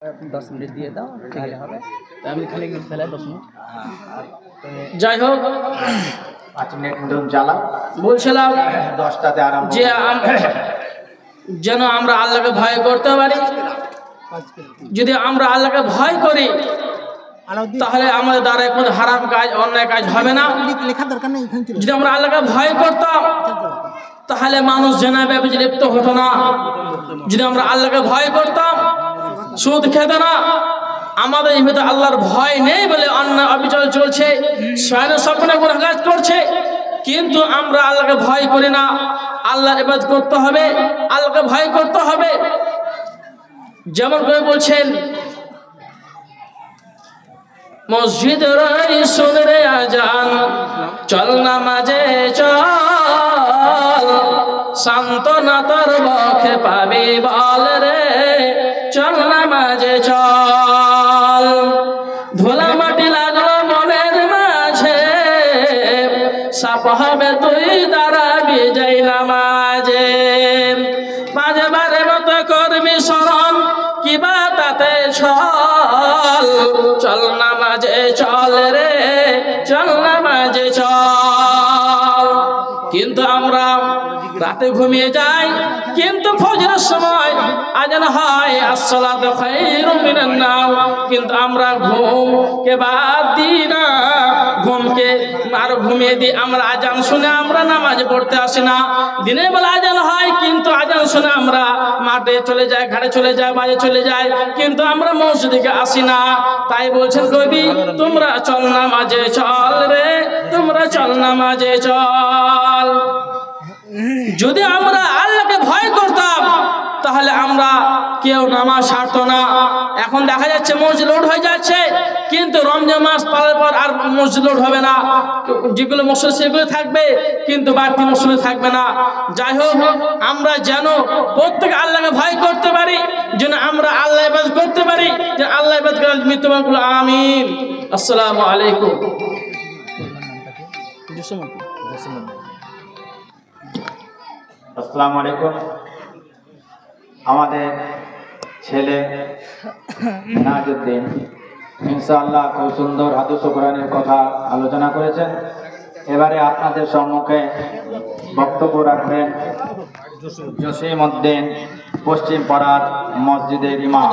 10 minute দিয়ে দাও তাহলে হবে। আমি খালি ফেলে 10 মিনিট। যাই হোক 5 মিনিট মতন চালাও। বলছিলাম 10টাতে আরম্ভ যে যেন আমরা আল্লাহকে ভয় করতে পারি। যদি আমরা আল্লাহকে ভয় করি তাহলে আমাদের দ্বারা কোনো হারাম কাজ অন্যায় কাজ হবে না। যদি আমরা আল্লাহকে ভয় করতাম তাহলে মানুষ জেনা ব্যভিচারে লিপ্ত হতো না। যদি আমরা আল্লাহকে ভয় করতাম সুদ খেত না। আমাদের ভিতরে আল্লাহর ভয় নেই বলে অন্যায় অবিচার চলছে, স্বপ্নে গুনাহ কাজ করছে। কিন্তু আমরা আল্লাহকে ভয় করি না। আল্লাহর ইবাদত করতে হবে, আল্লাহকে ভয় করতে হবে। যেমন করে বলছেন মসজিদের শুনরে আজান চল নামাজে চল, সান্ত্বনা তোর বখে পাবি বল রে চল নামাজে চল। ধুলা মাটি লাগলো মনের মাঝে, সাপ হবে তুই দাঁড়াবি যাই নামাজে। মাঝে বারে মতো করবি স্মরণ কিবা তাতে চল, চল নামাজে চল রে চল নামাজে চল। কিন্তু আমরা রাতে ঘুমিয়ে যাই, কিন্তু ফজরের সময় আজান হয় আসসালাতু খায়রুম মিনান নাওম, কিন্তু আমরা ঘুমকে বাদ দিই না, ঘুমকে আর ঘুমিয়ে দিই। আমরা আজান শুনে আমরা নামাজ পড়তে আসি না। দিনের বেলা আজান হয় কিন্তু আজান শুনে আমরা মাঠে চলে যাই, ঘাটে চলে যাই, বাজে চলে যাই, কিন্তু আমরা মসজিদে আসি না। তাই বলছেন কবি তোমরা চল নামাজে চল রে তোমরা চল নামাজে চল। যদি আমরা আল্লাহকে ভয় করতাম তাহলে আমরা কেউ নামাজ ছাড়তো না। এখন দেখা যাচ্ছে মসজিদ লোড হয়ে যাচ্ছে, কিন্তু রমজান মাস পাওয়ার পর আর মসজিদ লোড হবে না। যেগুলো মসজিদ সেগুলো থাকবে, কিন্তু বাড়তি মসজিদ থাকবে না। যাই হোক আমরা যেন প্রত্যেক আল্লাহকে ভয় করতে পারি, যেন আমরা আল্লাহ ইবাদত করতে পারি, যে আল্লাহ ইবাদত করে মৃত্যুবরণ করলো। আমিন। আসসালামু আলাইকুম। আসসালামু আলাইকুম। আমাদের ছেলে নাজউদ্দিন ইনশাআল্লাহ খুব সুন্দর হাদিস ও কোরআনের কথা আলোচনা করেছেন। এবারে আপনাদের সম্মুখে বক্তব্য রাখবেন জসিম উদ্দিন, পশ্চিম পাড়ার মসজিদের ইমাম।